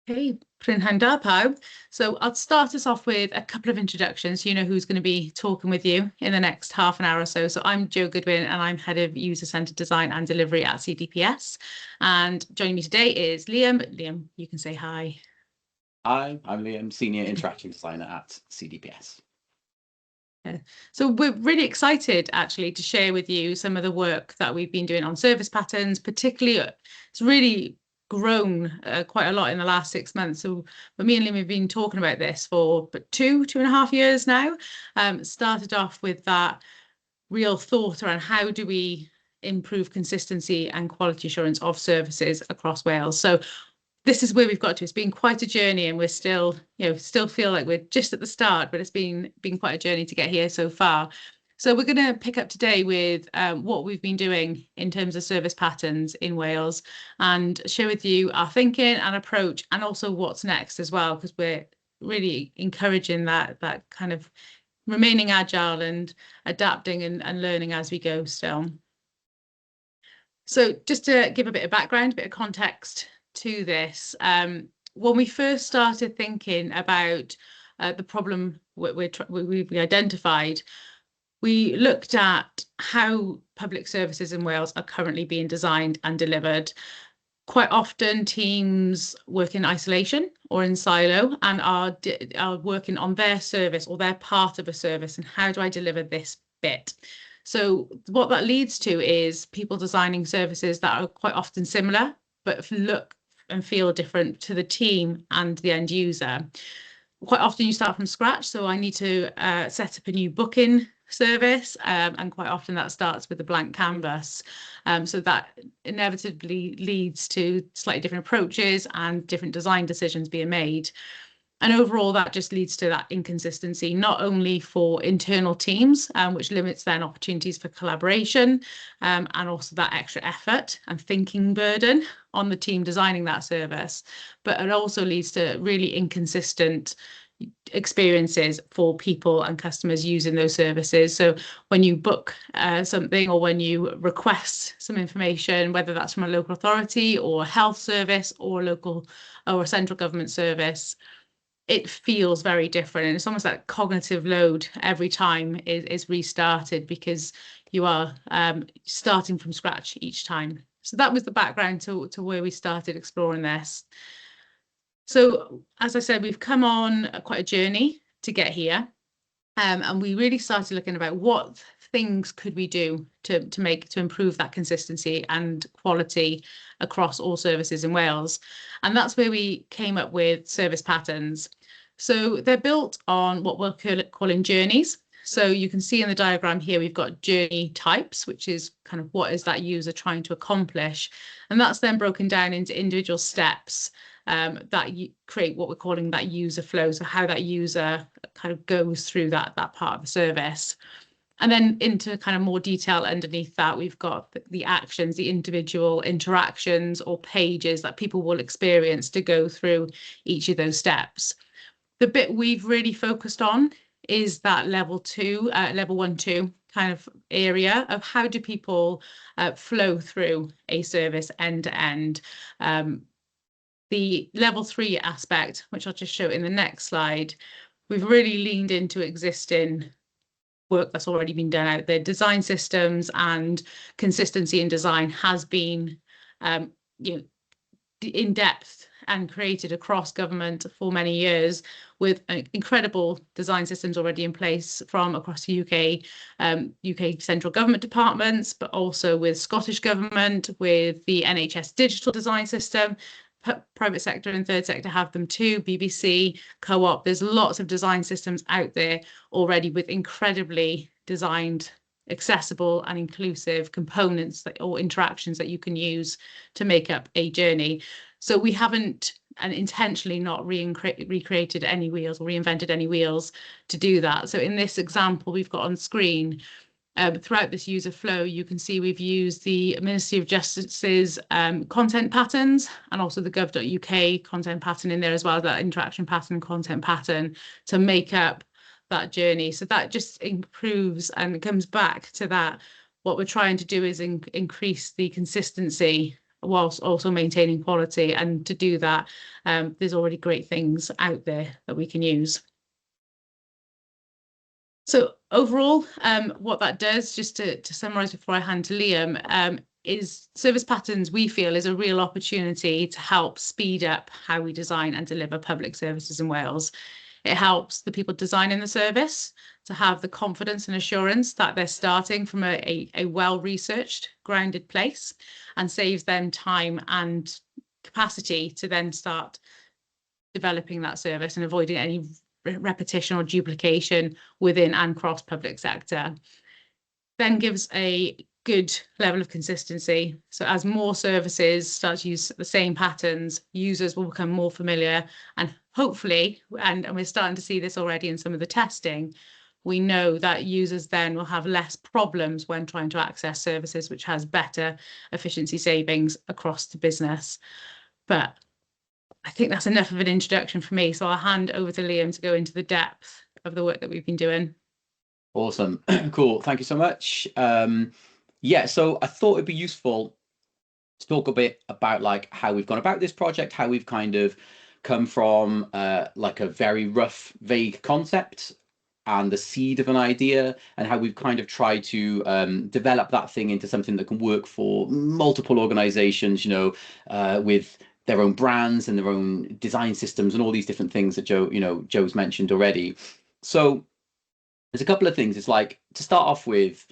Hey, Prynhawn da pawb. So I'll start us off with a couple of introductions. You know who's going to be talking with you in the next half an hour or so. So I'm Jo Goodwin and I'm Head of User-Centered Design and Delivery at CDPS. And joining me today is Liam. Liam, you can say hi. Hi, I'm Liam, Senior Interactive Designer at CDPS. So we're really excited actually to share with you some of the work that we've been doing on service patterns, particularly it's really grown quite a lot in the last 6 months. So me and Liam have been talking about this for two and a half years now. Started off with that real thought around how do we improve consistency and quality assurance of services across Wales. So this is where we've got to. It's been quite a journey, and we're still, still feel like we're just at the start, but it's been quite a journey to get here so far. So we're going to pick up today with what we've been doing in terms of service patterns in Wales, and share with you our thinking and approach, and also what's next as well, because we're really encouraging that kind of remaining agile and adapting and learning as we go still. So just to give a bit of background, a bit of context to this, when we first started thinking about the problem we identified, we looked at how public services in Wales are currently being designed and delivered. Quite often teams work in isolation or in silo and are working on their service or their part of a service, and how do I deliver this bit? So what that leads to is people designing services that are quite often similar, but look and feel different to the team and the end user. Quite often you start from scratch. So I need to set up a new booking service, and quite often that starts with a blank canvas. So that inevitably leads to slightly different approaches and different design decisions being made. And overall, that just leads to that inconsistency, not only for internal teams, which limits then opportunities for collaboration, and also that extra effort and thinking burden on the team designing that service, but it also leads to really inconsistent experiences for people and customers using those services. So when you book something, or when you request some information, whether that's from a local authority or a health service or a local or a central government service, it feels very different, and it's almost like cognitive load every time is restarted, because you are starting from scratch each time. So that was the background to where we started exploring this. So as I said, we've come on quite a journey to get here, and we really started looking about what things could we do to improve that consistency and quality across all services in Wales. And that's where we came up with service patterns. So they're built on what we're calling journeys. So you can see in the diagram here, we've got journey types, which is kind of what is that user trying to accomplish. And that's then broken down into individual steps that you create what we're calling that user flow. So how that user kind of goes through that part of the service. And then into kind of more detail underneath that, we've got the actions, the individual interactions or pages that people will experience to go through each of those steps. The bit we've really focused on is that level 1, 2 kind of area of how do people flow through a service end to end. The level 3 aspect, which I'll just show in the next slide, we've really leaned into existing work that's already been done out there. Design systems and consistency in design has been in depth and created across government for many years, with incredible design systems already in place from across the UK central government departments, but also with Scottish government, with the NHS digital design system. Private sector and third sector have them too, BBC, Co-op. There's lots of design systems out there already with incredibly designed, accessible and inclusive components or interactions that you can use to make up a journey. So we haven't intentionally not recreated any wheels or reinvented any wheels to do that. So in this example we've got on screen, throughout this user flow, you can see we've used the Ministry of Justice's content patterns, and also the gov.uk content pattern in there as well, that interaction pattern, content pattern, to make up that journey. So that just improves and comes back to that. What we're trying to do is increase the consistency whilst also maintaining quality. And to do that, there's already great things out there that we can use. So overall, what that does, just to summarise before I hand to Liam, is service patterns, we feel, is a real opportunity to help speed up how we design and deliver public services in Wales. It helps the people designing the service to have the confidence and assurance that they're starting from a well-researched, grounded place, and saves them time and capacity to then start developing that service and avoiding any repetition or duplication within and cross public sector. Then gives a good level of consistency. So as more services start to use the same patterns, users will become more familiar, and hopefully, and we're starting to see this already in some of the testing, we know that users then will have less problems when trying to access services, which has better efficiency savings across the business. But I think that's enough of an introduction for me. So I'll hand over to Liam to go into the depth of the work that we've been doing. Awesome. Cool. Thank you so much. Yeah, so I thought it'd be useful to talk a bit about like how we've gone about this project, how we've kind of come from like a very rough, vague concept and the seed of an idea, and how we've kind of tried to develop that thing into something that can work for multiple organizations, you know, with their own brands and their own design systems and all these different things that Joe's mentioned already. So there's a couple of things. It's like, to start off with,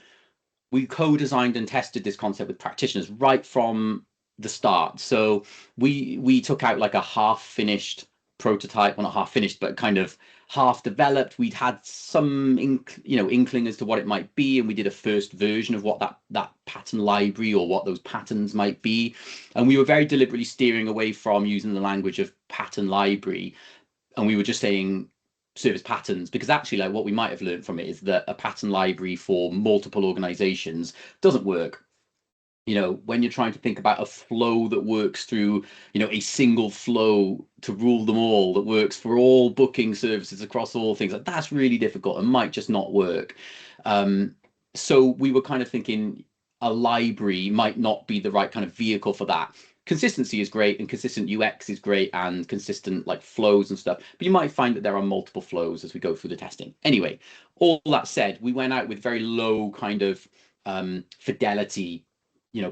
we co-designed and tested this concept with practitioners right from the start. So we took out like a half-finished prototype, well, not half-finished, but kind of half-developed. We'd had some inkling as to what it might be, and we did a first version of what that pattern library or what those patterns might be. And we were very deliberately steering away from using the language of pattern library, and we were just saying service patterns, because actually, like, what we might have learned from it is that a pattern library for multiple organizations doesn't work. You know, when you're trying to think about a flow that works through, a single flow to rule them all, that works for all booking services across all things, like, that's really difficult and might just not work. So we were kind of thinking a library might not be the right kind of vehicle for that. Consistency is great, and consistent UX is great, and consistent like flows and stuff, but you might find that there are multiple flows as we go through the testing. Anyway, all that said, we went out with very low kind of fidelity,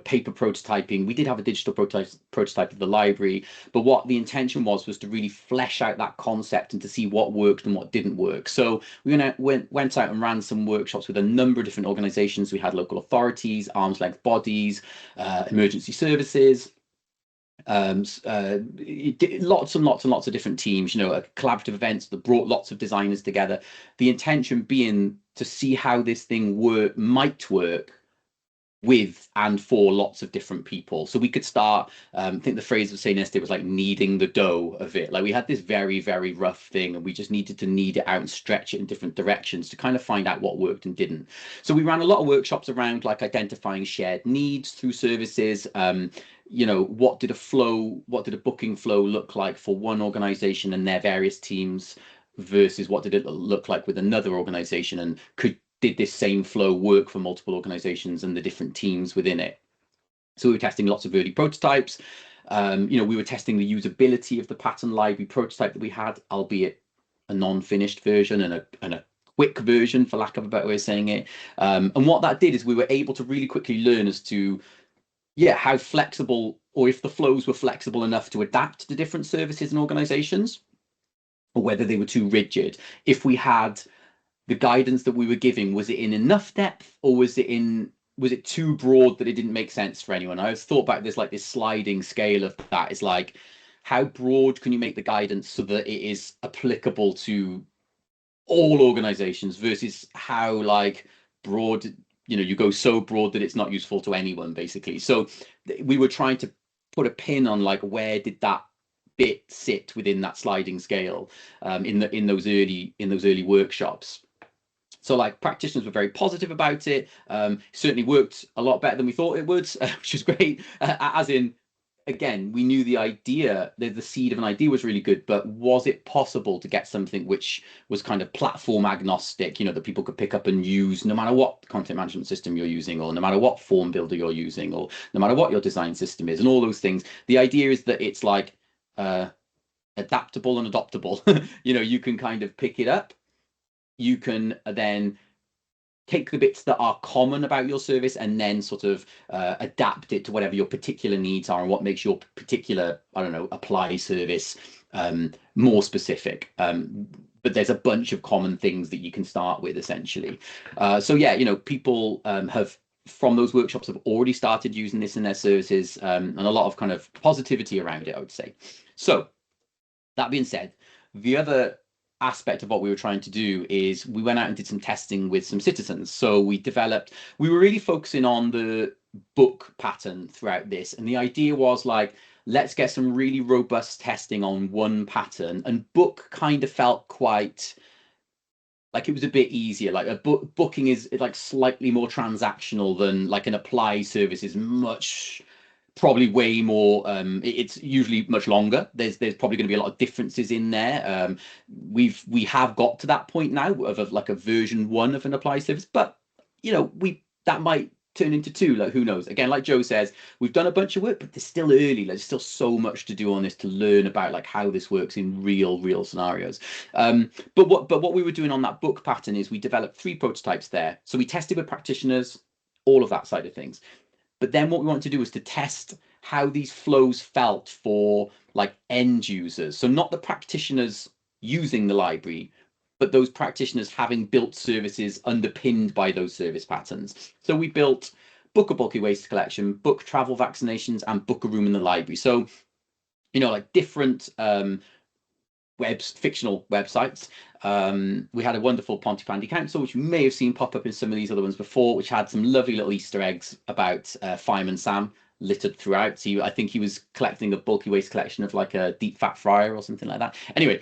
paper prototyping. We did have a digital prototype of the library, but what the intention was to really flesh out that concept and to see what worked and what didn't work. So we went out and ran some workshops with a number of different organizations. We had local authorities, arm's length bodies, emergency services, lots and lots of different teams, collaborative events that brought lots of designers together. The intention being to see how this thing might work with and for lots of different people. So we could start, I think the phrase of saying yesterday was like kneading the dough of it. Like, we had this very, very rough thing, and we just needed to knead it out and stretch it in different directions to kind of find out what worked and didn't. So we ran a lot of workshops around like identifying shared needs through services. What did a booking flow look like for one organization and their various teams versus what did it look like with another organization, and did this same flow work for multiple organizations and the different teams within it? So we were testing lots of early prototypes. We were testing the usability of the pattern library prototype that we had, albeit a non-finished version and a quick version, for lack of a better way of saying it. And what that did is we were able to really quickly learn as to how flexible, or if the flows were flexible enough to adapt to different services and organizations, or whether they were too rigid. If we had the guidance that we were giving, was it in enough depth, or was it too broad that it didn't make sense for anyone? I was thought about this, like this sliding scale of that is like, how broad can you make the guidance so that it is applicable to all organizations versus how like broad, you go so broad that it's not useful to anyone, basically. So we were trying to put a pin on like, where did that bit sit within that sliding scale in those early workshops. So like, practitioners were very positive about it. Certainly worked a lot better than we thought it would, which is great. As in, again, we knew the idea, the seed of an idea was really good, but was it possible to get something which was kind of platform agnostic, you know, that people could pick up and use no matter what content management system you're using, or no matter what form builder you're using, or no matter what your design system is, and all those things. The idea is that it's like adaptable and adoptable. You know, you can kind of pick it up. You can then take the bits that are common about your service and then sort of adapt it to whatever your particular needs are and what makes your particular, I don't know, apply service more specific. But there's a bunch of common things that you can start with, essentially. So yeah, you know, people have, from those workshops, have already started using this in their services, and a lot of kind of positivity around it, I would say. So that being said, the other aspect of what we were trying to do is we went out and did some testing with some citizens. So we were really focusing on the book pattern throughout this. And the idea was like, let's get some really robust testing on one pattern. And book kind of felt quite like it was a bit easier. Like a booking is like slightly more transactional than like an apply service is much, probably way more, it's usually much longer. There's probably going to be a lot of differences in there. We have got to that point now of like a version 1 of an apply service, but you know, that might turn into 2, like who knows. Again, like Joe says, we've done a bunch of work, but there's still early. There's still so much to do on this, to learn about like how this works in real scenarios. But what we were doing on that book pattern is we developed 3 prototypes there. So we tested with practitioners, all of that side of things. But then what we wanted to do was to test how these flows felt for like end users. So not the practitioners using the library, but those practitioners having built services underpinned by those service patterns. So we built book a bulky waste collection, book travel vaccinations, and book a room in the library. So, you know, like different fictional websites. We had a wonderful Pontypandy Council, which you may have seen pop up in some of these other ones before, which had some lovely little Easter eggs about Fireman Sam littered throughout. So I think he was collecting a bulky waste collection of like a deep fat fryer or something like that. Anyway,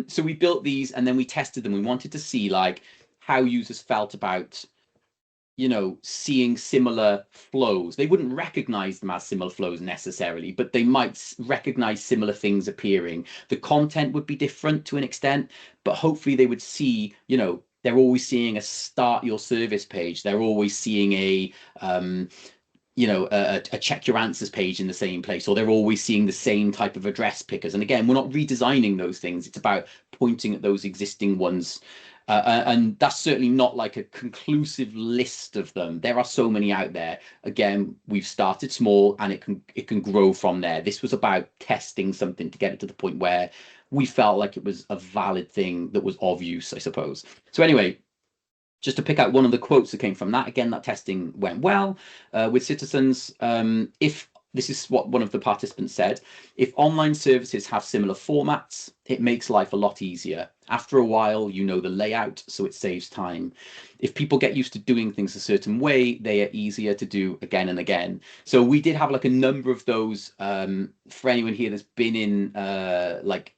so we built these and then we tested them. We wanted to see like how users felt about, you know, seeing similar flows. They wouldn't recognize them as similar flows necessarily, but they might recognize similar things appearing. The content would be different to an extent, but hopefully they would see, you know, they're always seeing a start your service page. They're always seeing a, you know, a check your answers page in the same place, or they're always seeing the same type of address pickers. And again, we're not redesigning those things. It's about pointing at those existing ones. And that's certainly not like a conclusive list of them. There are so many out there. Again, we've started small and it can grow from there. This was about testing something to get it to the point where we felt like it was a valid thing that was of use, I suppose. So anyway, just to pick out one of the quotes that came from that, again, that testing went well with citizens. If this is what one of the participants said, if online services have similar formats, it makes life a lot easier. After a while, you know the layout, so it saves time. If people get used to doing things a certain way, they are easier to do again and again. So we did have like a number of those. For anyone here that's been in like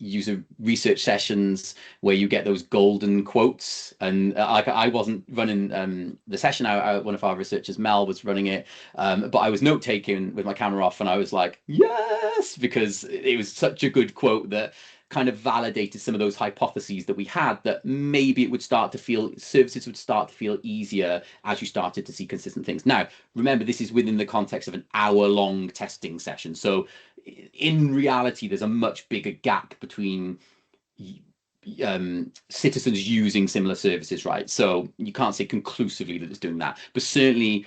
user research sessions where you get those golden quotes, and like I wasn't running the session, one of our researchers, Mel, was running it, but I was note taking with my camera off, and I was like, yes, because it was such a good quote that kind of validated some of those hypotheses that we had, that maybe it would start to feel, services would start to feel easier as you started to see consistent things. Now, remember, this is within the context of an hour-long testing session. So in reality, there's a much bigger gap between citizens using similar services, right? So you can't say conclusively that it's doing that, but certainly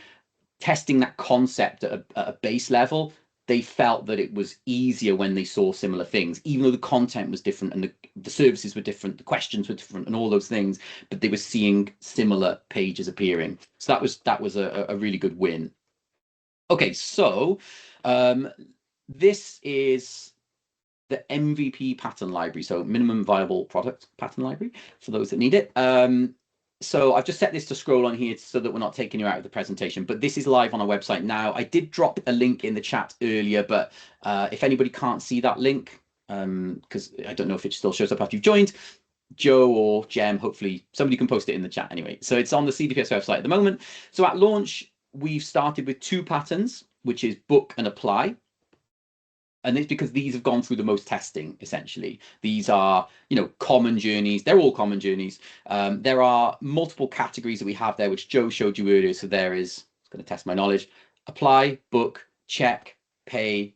testing that concept at a base level, they felt that it was easier when they saw similar things, even though the content was different and the services were different, the questions were different and all those things, but they were seeing similar pages appearing. So that was a really good win. Okay, so this is the MVP pattern library, so minimum viable product pattern library for those that need it. So I've just set this to scroll on here so that we're not taking you out of the presentation, but this is live on our website now. I did drop a link in the chat earlier, but if anybody can't see that link, because I don't know if it still shows up after you've joined, Joe or Jem, hopefully somebody can post it in the chat anyway. So it's on the CDPS website at the moment. So at launch, we've started with 2 patterns, which is book and apply. And it's because these have gone through the most testing, essentially. These are, common journeys. They're all common journeys. There are multiple categories that we have there, which Joe showed you earlier. So there is, I'm going to test my knowledge, apply, book, check, pay,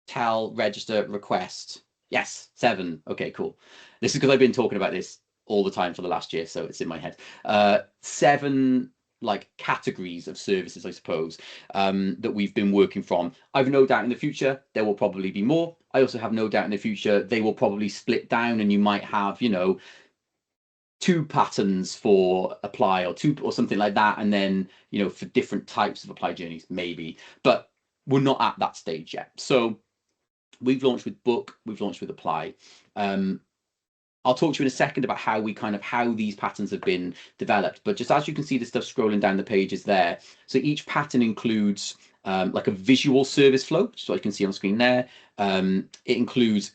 tell, register, request. Yes, 7. Okay, cool. This is because I've been talking about this all the time for the last year, so it's in my head. 7 like categories of services, I suppose, that we've been working from. I've no doubt in the future there will probably be more. I also have no doubt in the future they will probably split down, and you might have, 2 patterns for apply, or 2 or something like that, and then for different types of apply journeys, maybe. But we're not at that stage yet. So we've launched with book, we've launched with apply. I'll talk to you in a second about how these patterns have been developed. But just as you can see the stuff scrolling down the pages there, so each pattern includes like a visual service flow, so you can see on screen there. It includes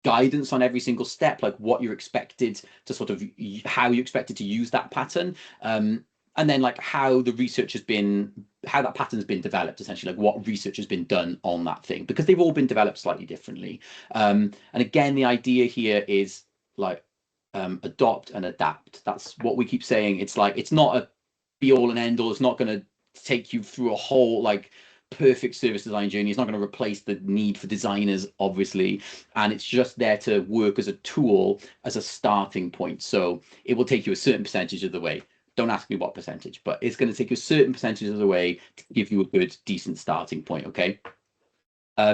guidance on every single step, like what you're expected to how you expected to use that pattern. And then like how the research has been, how that pattern has been developed, essentially, like what research has been done on that thing, because they've all been developed slightly differently. And again, the idea here is like adopt and adapt. That's what we keep saying. It's like, it's not a be all and end all. It's not going to take you through a whole like perfect service design journey. It's not going to replace the need for designers, obviously, and it's just there to work as a tool, as a starting point. So it will take you a certain percentage of the way. Don't ask me what percentage, but it's going to take you a certain percentage of the way to give you a good, decent starting point. Okay.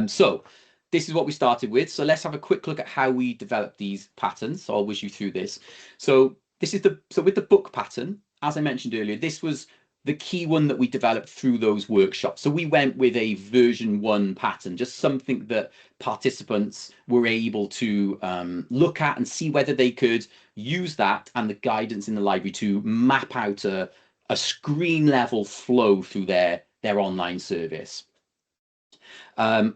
So this is what we started with. So let's have a quick look at how we developed these patterns. So I'll whiz you through this. So this is with the book pattern, as I mentioned earlier, this was the key one that we developed through those workshops. So we went with a version 1 pattern, just something that participants were able to look at and see whether they could use that and the guidance in the library to map out a screen level flow through their online service. And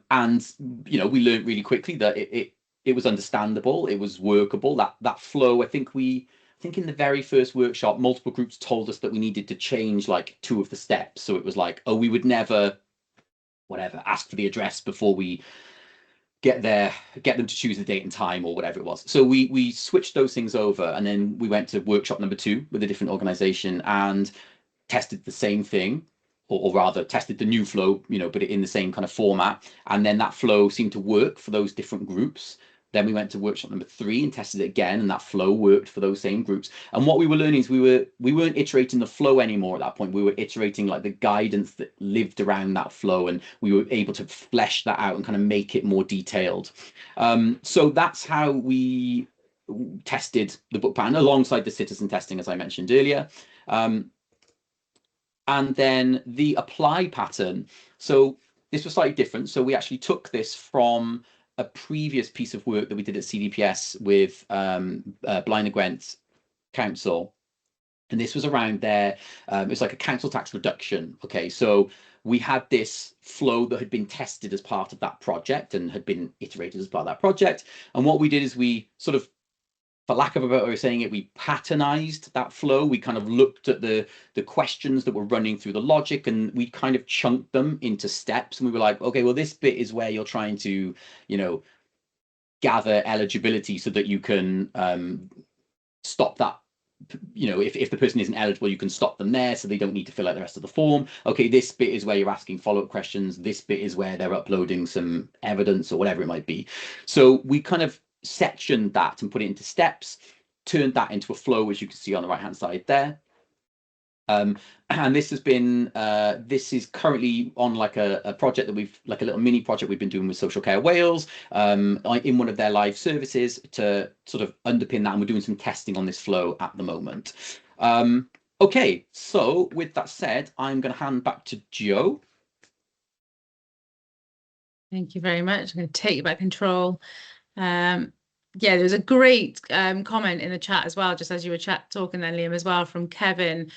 we learned really quickly that it was understandable, it was workable. That flow, I think in the very first workshop, multiple groups told us that we needed to change like 2 of the steps. So it was like, oh, we would never, ask for the address before we get them to choose the date and time or whatever it was. So we switched those things over, and then we went to workshop number 2 with a different organization and tested the same thing, or rather tested the new flow, but in the same kind of format. And then that flow seemed to work for those different groups. Then we went to workshop number 3 and tested it again, and that flow worked for those same groups. And what we were learning is we weren't iterating the flow anymore at that point. We were iterating like the guidance that lived around that flow, and we were able to flesh that out and kind of make it more detailed. So that's how we tested the book pattern alongside the citizen testing, as I mentioned earlier. And then the apply pattern. So this was slightly different. So we actually took this from a previous piece of work that we did at CDPS with Blaenau Gwent Council. And this was around it was like a council tax reduction. Okay, so we had this flow that had been tested as part of that project and had been iterated as part of that project. And what we did is we sort of, for lack of a better way of saying it, we patternized that flow. We kind of looked at the questions that were running through the logic, and we kind of chunked them into steps. And we were like, okay, well, this bit is where you're trying to, gather eligibility so that you can stop that. If the person isn't eligible, you can stop them there so they don't need to fill out the rest of the form. Okay, this bit is where you're asking follow-up questions. This bit is where they're uploading some evidence or whatever it might be. So we kind of sectioned that and put it into steps, turned that into a flow, which you can see on the right hand side there. And this has been this is currently on like a project that we've, like a little mini project we've been doing with Social Care Wales in one of their live services to sort of underpin that, and we're doing some testing on this flow at the moment. Okay, so with that said, I'm going to hand back to Joe. Thank you very much. I'm going to take back control. Yeah, there's a great comment in the chat as well, just as you were talking then, Liam, as well, from Kevin,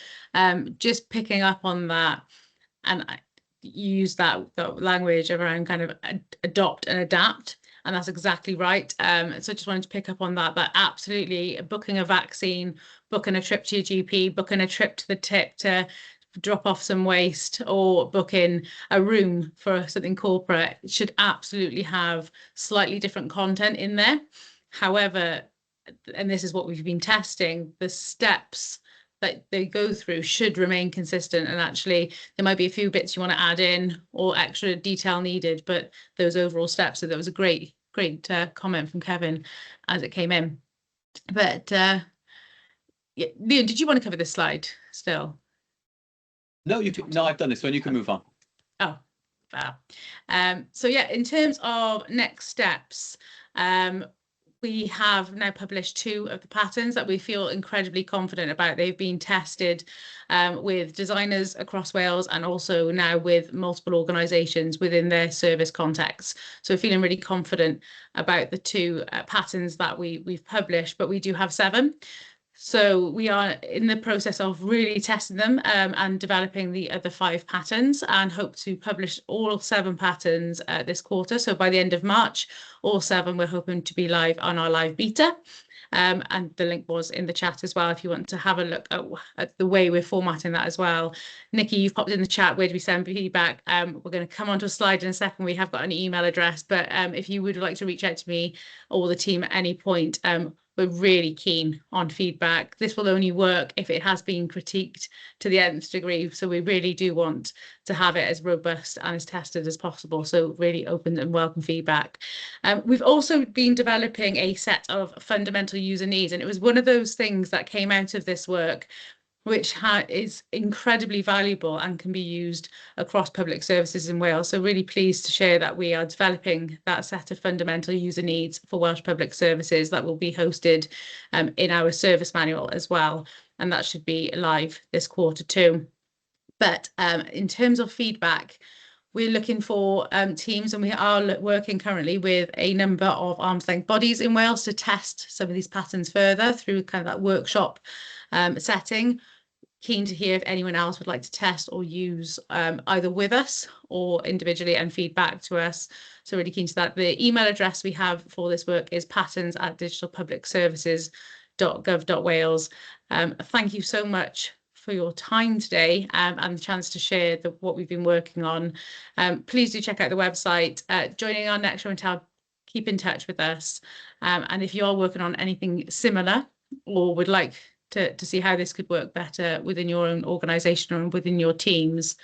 just picking up on that. And I use that language around kind of adopt and adapt. And that's exactly right. So I just wanted to pick up on that, but absolutely booking a vaccine, booking a trip to your GP, booking a trip to the tip to drop off some waste or book in a room for something corporate, it should absolutely have slightly different content in there. However, and this is what we've been testing, the steps that they go through should remain consistent. And actually, there might be a few bits you want to add in or extra detail needed, but those overall steps. So that was a great comment from Kevin as it came in. But yeah, Leon, did you want to cover this slide still? No, you can. No, I've done this one. You can move on. Oh, wow. So yeah, in terms of next steps, we have now published 2 of the patterns that we feel incredibly confident about. They've been tested with designers across Wales and also now with multiple organisations within their service contexts. So we're feeling really confident about the 2 patterns that we've published, but we do have 7. So we are in the process of really testing them and developing the other 5 patterns, and hope to publish all 7 patterns this quarter. So by the end of March, all 7 we're hoping to be live on our live beta. And the link was in the chat as well if you want to have a look at the way we're formatting that as well. Nikki, you've popped in the chat, where do we send feedback? We're going to come onto a slide in a second. We have got an email address, but if you would like to reach out to me or the team at any point, we're really keen on feedback. This will only work if it has been critiqued to the nth degree. So we really do want to have it as robust and as tested as possible. So really open and welcome feedback. We've also been developing a set of fundamental user needs, and it was one of those things that came out of this work which is incredibly valuable and can be used across public services in Wales. So really pleased to share that we are developing that set of fundamental user needs for Welsh Public Services that will be hosted in our service manual as well. And that should be live this quarter too. But in terms of feedback, we're looking for teams, and we are working currently with a number of arm's length bodies in Wales to test some of these patterns further through kind of that workshop setting. Keen to hear if anyone else would like to test or use either with us or individually and feedback to us. So really keen to that. The email address we have for this work is patterns@digitalpublicservices.gov.wales. Thank you so much for your time today and the chance to share what we've been working on. Please do check out the website. Joining our next show and tell, keep in touch with us. And if you are working on anything similar or would like to see how this could work better within your own organisation or within your teams,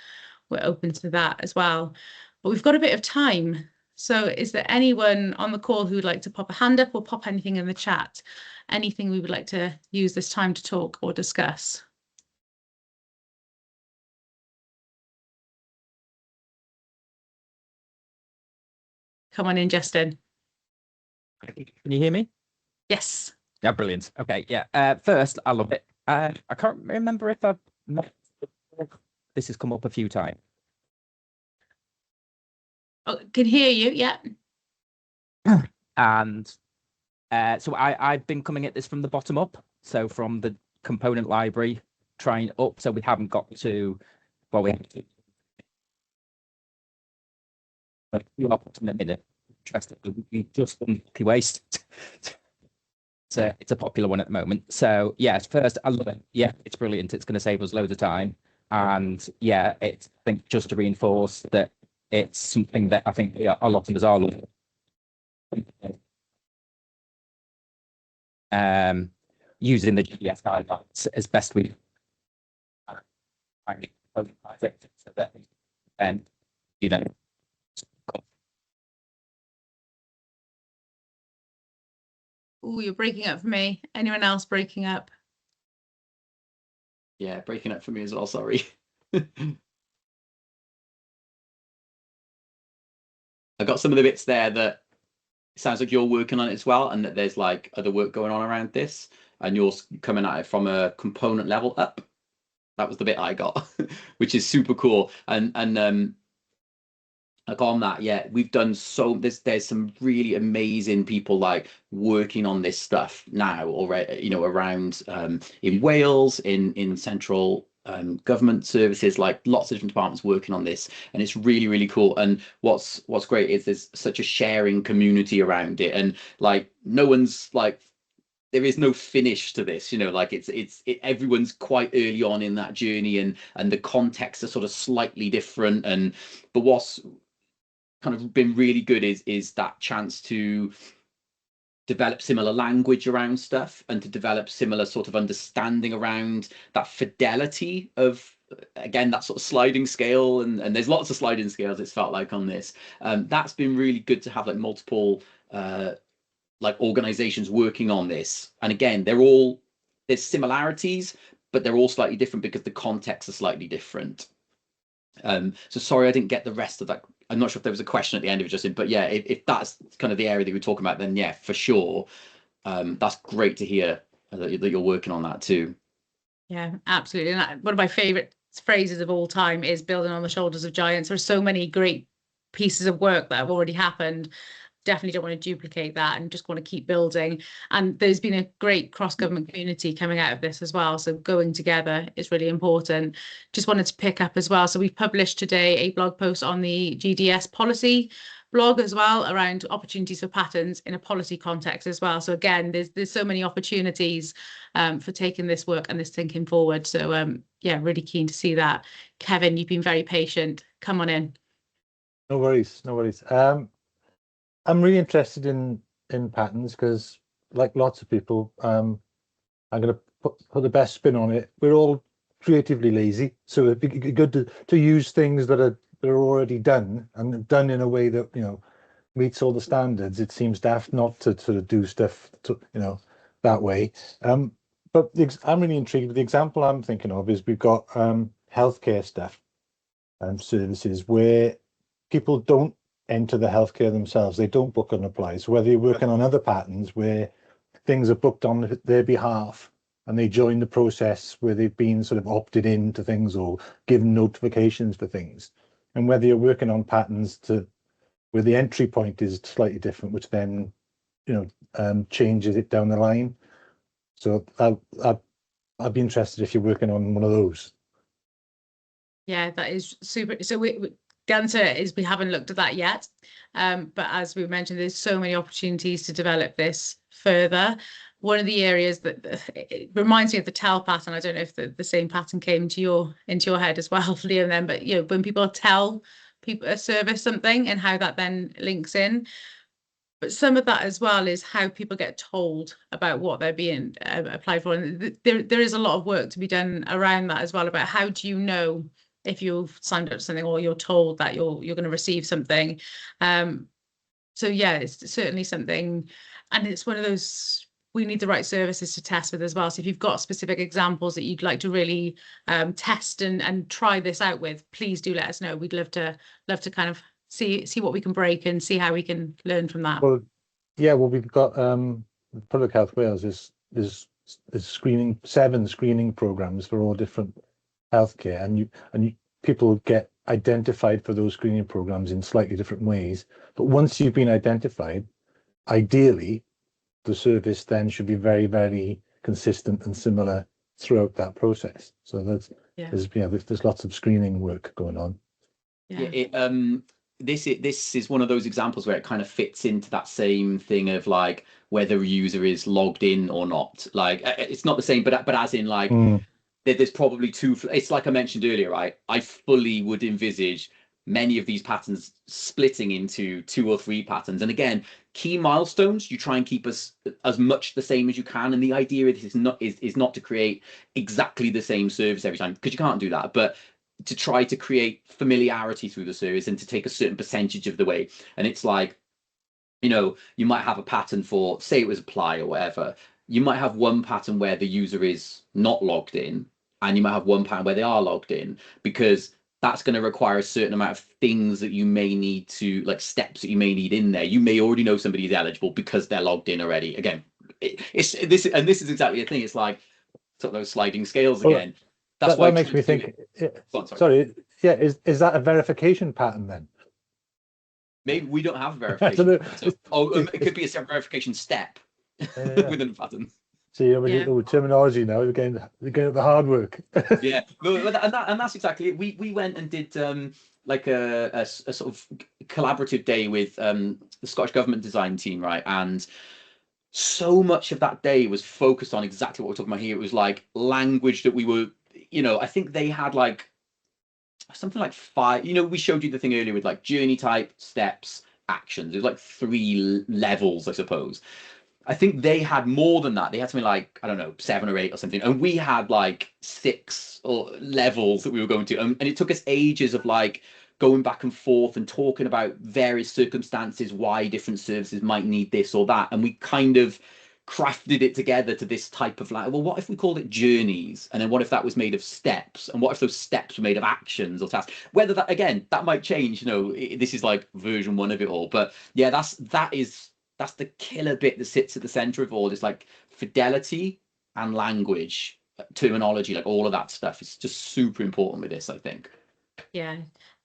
we're open to that as well. But we've got a bit of time. So is there anyone on the call who would like to pop a hand up or pop anything in the chat? Anything we would like to use this time to talk or discuss? Come on in, Justin. Can you hear me? Yes. Yeah, brilliant. Okay, yeah. First, I love it. I can't remember if I've met this has come up a few times. Oh, can hear you, yeah. And so I've been coming at this from the bottom up, so from the component library, trying up, so we haven't got to, well, we have to. But you are putting them in a we just waste. So it's a popular one at the moment. So yes, first, I love it. Yeah, it's brilliant. It's going to save us loads of time. And yeah, it's, I think, just to reinforce that it's something that I think a lot of us are looking. Using the GPS guidelines as best we can, so that, and you know. Oh, you're breaking up for me. Anyone else breaking up? Yeah, breaking up for me as well, sorry. I got some of the bits there that it sounds like you're working on it as well, and that there's like other work going on around this, and you're coming at it from a component level up. That was the bit I got, which is super cool. And like on that, yeah, we've done there's some really amazing people like working on this stuff now already, you know, around in Wales, in central government services, like lots of different departments working on this, and it's really, really cool. And what's great is there's such a sharing community around it, and like no one's like there is no finish to this, you know, like everyone's quite early on in that journey, and the contexts are sort of slightly different. But what's kind of been really good is that chance to develop similar language around stuff, and to develop similar sort of understanding around that fidelity of, again, that sort of sliding scale. And there's lots of sliding scales, it's felt like, on this. That's been really good to have, like, multiple like organizations working on this. And again, there's similarities, but they're all slightly different because the contexts are slightly different. So sorry I didn't get the rest of that. I'm not sure if there was a question at the end of it, Justin, but yeah, if that's kind of the area that we're talking about, then yeah, for sure. That's great to hear that you're working on that too. Yeah, absolutely. And one of my favorite phrases of all time is building on the shoulders of giants. There's so many great pieces of work that have already happened. Definitely don't want to duplicate that, and just want to keep building. And there's been a great cross-government community coming out of this as well, so going together is really important. Just wanted to pick up as well, so we've published today a blog post on the GDS policy blog as well, around opportunities for patterns in a policy context as well. So again, there's so many opportunities for taking this work and this thinking forward. So yeah, really keen to see that. Kevin, you've been very patient, come on in. No worries. I'm really interested in patterns because, like lots of people, I'm going to put the best spin on it. We're all creatively lazy, so it'd be good to use things that are already done, and done in a way that, you know, meets all the standards. It seems daft not to sort of do stuff that way. But I'm really intrigued. The example I'm thinking of is we've got healthcare stuff and services where people don't enter the healthcare themselves. They don't book and apply. So whether you're working on other patterns where things are booked on their behalf, and they join the process where they've been sort of opted into things or given notifications for things, and whether you're working on patterns where the entry point is slightly different, which then, you know, changes it down the line. So I'd be interested if you're working on one of those. Yeah, that is super. So the answer is we haven't looked at that yet, but as we mentioned, there's so many opportunities to develop this further. One of the areas that it reminds me of the tell pattern. I don't know if the same pattern came into your head as well, Liam. Then, but you know, when people tell people a service something and how that then links in. But some of that as well is how people get told about what they're being applied for, and there is a lot of work to be done around that as well, about how do you know if you've signed up to something or you're told that you're going to receive something. So yeah, it's certainly something, and it's one of those, we need the right services to test with as well. So if you've got specific examples that you'd like to really test and try this out with, please do let us know. We'd love to kind of see what we can break and see how we can learn from that. Well, yeah, well, we've got Public Health Wales is screening 7 screening programs for all different healthcare, and people get identified for those screening programs in slightly different ways. But once you've been identified, ideally the service then should be very, very consistent and similar throughout that process. So there's lots of screening work going on. This is one of those examples where it kind of fits into that same thing of, like, whether a user is logged in or not. Like, it's not the same, but as in, like, there's probably two. It's like I mentioned earlier, right? I fully would envisage many of these patterns splitting into 2 or 3 patterns. And again, key milestones, you try and keep as much the same as you can. And the idea is not to create exactly the same service every time, because you can't do that, but to try to create familiarity through the service and to take a certain percentage of the way. And it's like, you know, you might have a pattern for, say it was apply or whatever. You might have one pattern where the user is not logged in, and you might have one pattern where they are logged in, because that's going to require a certain amount of things that you may need to, like, steps that you may need in there. You may already know somebody is eligible because they're logged in already. Again, this is exactly the thing. It's like sort of those sliding scales again. That's why it makes me think. Sorry, yeah, is that a verification pattern then? Maybe we don't have a verification. It could be a verification step within a pattern. See, the terminology now, we're getting the hard work. Yeah, and that's exactly it. We went and did like a sort of collaborative day with the Scottish Government design team, right? And so much of that day was focused on exactly what we're talking about here. It was like language that we were, I think they had like something like 5, we showed you the thing earlier with like journey type, steps, actions. It was like 3 levels, I suppose. I think they had more than that. They had something like, I don't know, 7 or 8 or something. And we had like 6 or levels that we were going to. And it took us ages of like going back and forth and talking about various circumstances, why different services might need this or that. And we kind of crafted it together to this type of like, well, what if we called it journeys? And then what if that was made of steps? And what if those steps were made of actions or tasks? Whether that, again, that might change, this is like version 1 of it all. But yeah, that's the killer bit that sits at the center of all. It's like fidelity and language, terminology, like all of that stuff. It's just super important with this, I think. Yeah.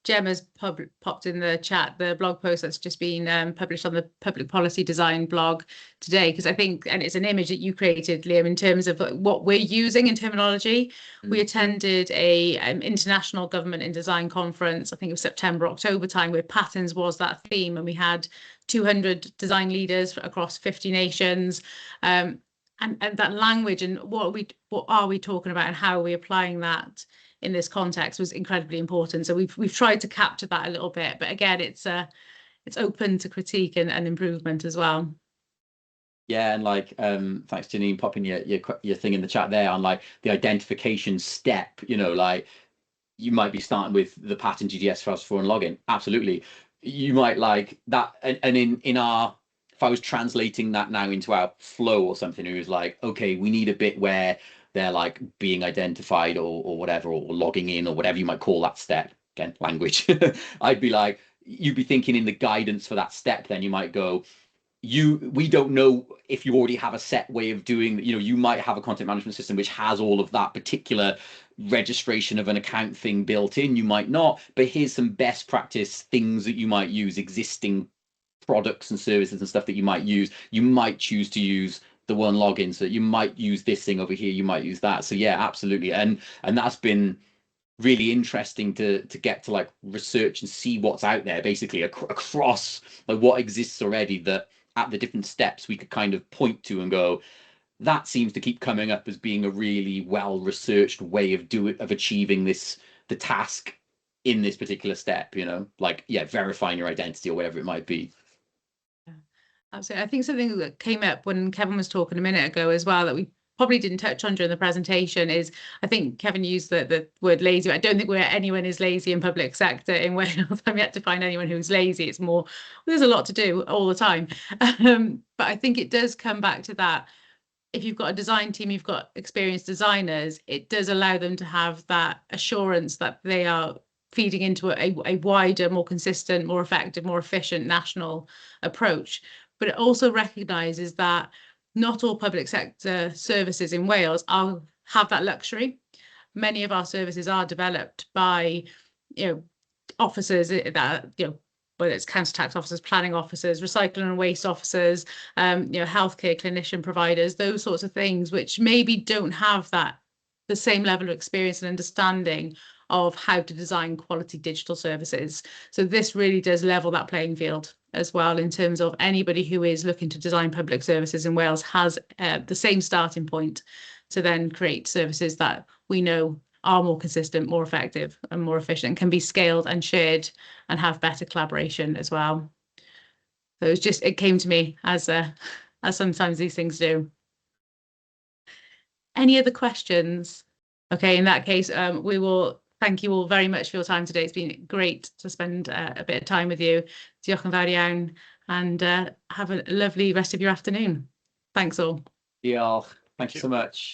Gemma's popped in the chat the blog post that's just been published on the Public Policy Design blog today, because I think, and it's an image that you created, Liam, in terms of what we're using in terminology. We attended a international government in design conference, I think it was September, October time, where patterns was that theme, and we had 200 design leaders across 50 nations. And that language and what are we talking about and how are we applying that in this context was incredibly important. So we've tried to capture that a little bit, but again, it's open to critique and improvement as well. Yeah, and like thanks Janine popping your thing in the chat there on like the identification step. Like you might be starting with the pattern GDS for and login. Absolutely, you might like that, and in our, if I was translating that now into our flow or something, it was like, okay, we need a bit where they're like being identified or whatever, or logging in or whatever you might call that step. Again, language. I'd be like, you'd be thinking in the guidance for that step, then you might go, we don't know if you already have a set way of doing, you might have a content management system which has all of that particular registration of an account thing built in. You might not, but here's some best practice things that you might use, existing products and services and stuff that you might use. You might choose to use the one login, so you might use this thing over here, you might use that. So yeah, absolutely. And that's been really interesting to get to like research and see what's out there basically across like what exists already, that at the different steps we could kind of point to and go, that seems to keep coming up as being a really well researched way of achieving the task in this particular step, like, yeah, verifying your identity or whatever it might be. Absolutely. I think something that came up when Kevin was talking a minute ago as well that we probably didn't touch on during the presentation is, I think Kevin used the word lazy. I don't think anyone is lazy in public sector in Wales. I'm yet to find anyone who's lazy. It's more, there's a lot to do all the time. But I think it does come back to that. If you've got a design team, you've got experienced designers, it does allow them to have that assurance that they are feeding into a wider, more consistent, more effective, more efficient national approach. But it also recognises that not all public sector services in Wales have that luxury. Many of our services are developed by, officers that, whether it's council tax officers, planning officers, recycling and waste officers, healthcare clinician providers, those sorts of things, which maybe don't have the same level of experience and understanding of how to design quality digital services. So this really does level that playing field as well, in terms of anybody who is looking to design public services in Wales has the same starting point to then create services that we know are more consistent, more effective and more efficient, can be scaled and shared and have better collaboration as well. So it came to me as sometimes these things do. Any other questions? Okay, in that case, we will thank you all very much for your time today. It's been great to spend a bit of time with you. Diolch yn fawr iawn, and have a lovely rest of your afternoon. Thanks all. Diolch. Thank you so much.